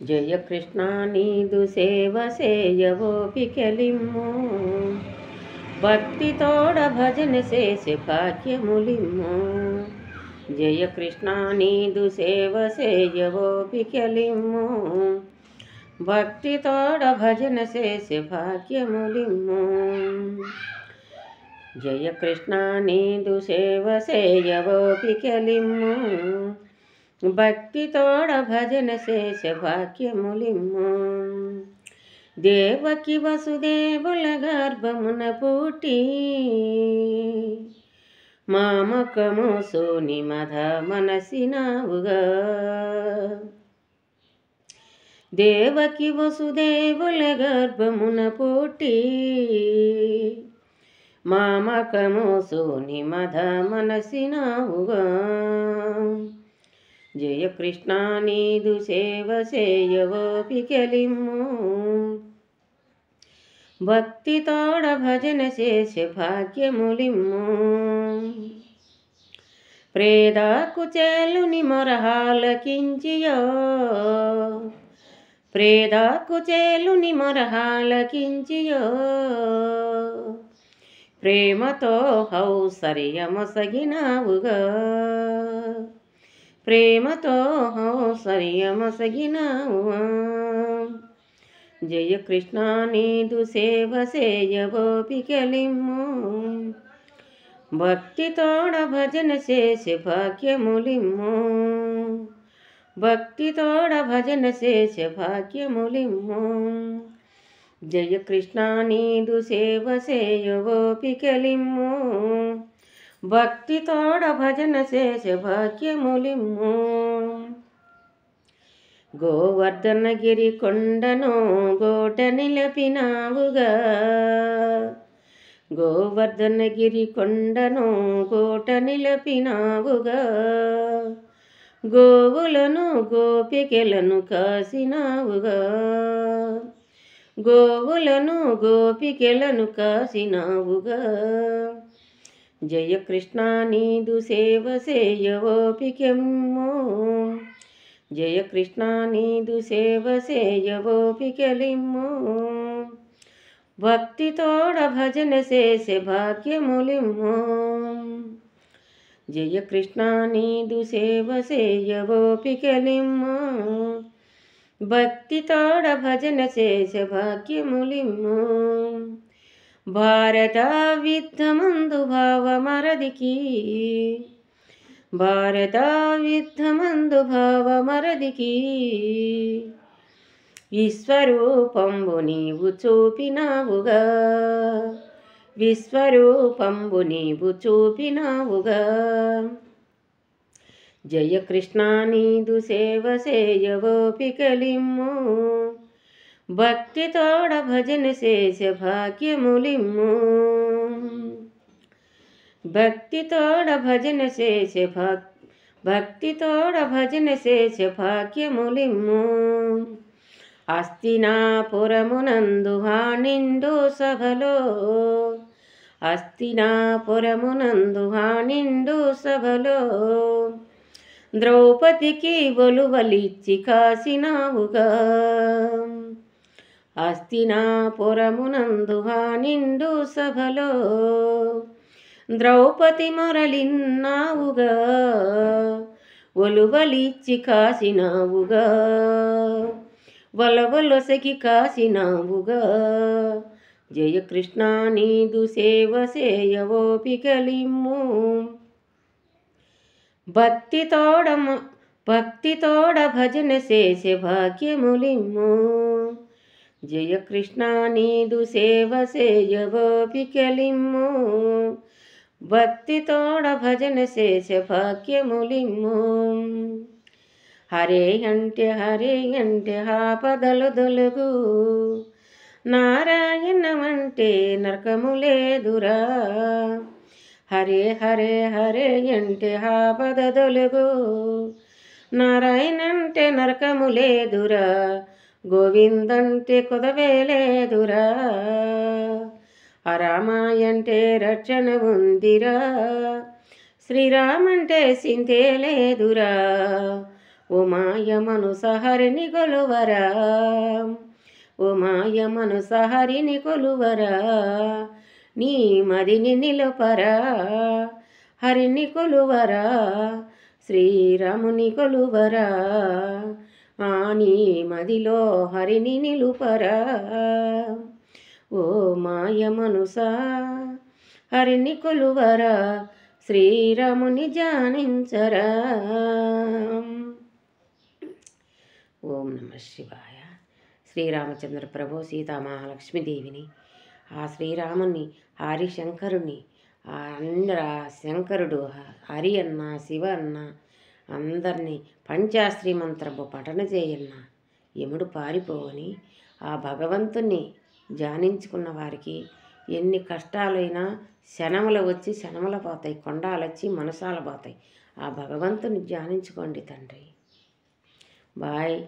జయ కృష్ణ నీదు సేవ సేయవోపికలిమ్ము భక్తి తోడ భజన చేసే భాగ్యములిమ్ము జయ కృష్ణ నీదు సేవ సేయవోపికలిమ్ము భక్తి తోడ భజన చేసే భాగ్యములిమ్ము జయ కృష్ణ నీదు సేవ సేయవోపికలిమ్ము భక్తి తోడ భజన చేస భాగ్యములిమ్ము దేవకి వసుదేవుల గర్భమున పుట్టి మామకము సోని మధ మనసినావుగా దేవకి వసుదేవుల గర్భమున పుట్టి మామకము సోని మధ మనసినావుగా జయ కృష్ణ నీదు సేవ సేయవోపికలిమ్ము భక్తి తోడ భజన చేసే భాగ్యములిమ్ము ప్రేదాకు చేలుని మొరహాలకించియో ప్రేదాకు చేలుని మొరహాలకించియో ప్రేమతో హౌసర్యమొసగినావుగా ప్రేమతో హౌసర్యమొసగినావు జయ కృష్ణ నీదు సేవ సేయవోపికలిమ్ము భక్తి తోడ భజన చేసే భాగ్యములిమ్ము భక్తి తోడ భజన చేసే భాగ్యములిమ్ము జయ కృష్ణ నీదు సేవ సేయవోపికలిమ్ము భక్తి తోడ భజన చేసే భాగ్యములిమ్ము గోవర్ధనగిరి కొండను గోట నిలపినావుగా గోవర్ధనగిరి కొండను గోట నిలపినావుగా గోవులను గోపికలను కాసినావుగా గోవులను గోపికలను కాసినావుగా జయ కృష్ణ నీదు సేవ సేయవోపికలిమ్ము జయ కృష్ణ నీదు సేవ సేయవోపికలిమ్ము భక్తి తోడ భజన చేసే భాగ్యములిమ్ము జయ కృష్ణ నీదు సేవ సేయవోపికలిమ్ము భక్తి తోడ భజన చేసే భాగ్యములిమ్ము భారత యుద్ధమందు భావమరదికి భారత యుద్ధమందు భావమరదికి విశ్వరూపంబు నీవు చూపినావుగా విశ్వరూపంబు నీవు చూపినావుగా జయ కృష్ణ నీదు సేవ సేయవోపికలిమ్ము భక్తి తోడ భజన చేసే భాగ్యములిమ్ము భక్తి తోడ భజన చేసే భక్తి తోడ భజన చేసే భాగ్యములిమ్ము హస్తినాపురమునందు నిండు సభలో హస్తినాపురమునందు నిండు సభలో ద్రౌపదికి ఒలువలిచ్చి కాసినావుగా హస్తినాపురమునందు నిండు సభలో ద్రౌపది మొరలిన్నావుగా ఒలువలిచ్చి కాసినావుగా వలవలొసగి కాసినావుగా జయ కృష్ణ నీదు సేవ సేయవోపికలిమ్ము భక్తి తోడ భజన చేసే భాగ్యములిమ్ము జయ కృష్ణ నీదు సేవ సేయవోపికలిమ్ము భక్తి తోడ భజన చేసే భాగ్యములిమ్ము హరే అంటే ఆపదలు దొలుగు నారాయణమంటే నరకము లేదురా హరే హరే హరే అంటే ఆపద దొలుగు నారాయణంటే నరకము లేదురా గోవిందంటే కొదవే లేదురా రామాయంటే రక్షణ ఉందిరా శ్రీరామంటే సింతే లేదురా ఓ మాయ మనస హరిని కొలువరా, ఓ మాయ మనస హరిని కొలువరా, నీ మదిని నిలుపరా, హరిని కొలువరా, శ్రీరాముని కొలువరా, నీ మదిలో హరిని నిలుపరా. ఓ మాయ మనస హరిని కొలువరా, శ్రీరాముని ధ్యానించరా. ఓం నమ శివాయ. శ్రీరామచంద్ర ప్రభు సీతామహాలక్ష్మీదేవిని, ఆ శ్రీరాముని, హరిశంకరుని, శంకరుడు హరి అన్న, శివ అన్న అందరినీ పంచాశ్రీ మంత్రము పఠన చేయన్న యముడు పారిపోవని ఆ భగవంతుణ్ణి ధ్యానించుకున్న వారికి ఎన్ని కష్టాలైనా శనములు వచ్చి శనములు పోతాయి, కొండాలు వచ్చి మనసాలు పోతాయి. ఆ భగవంతుని ధ్యానించుకోండి తండ్రి. బాయ్.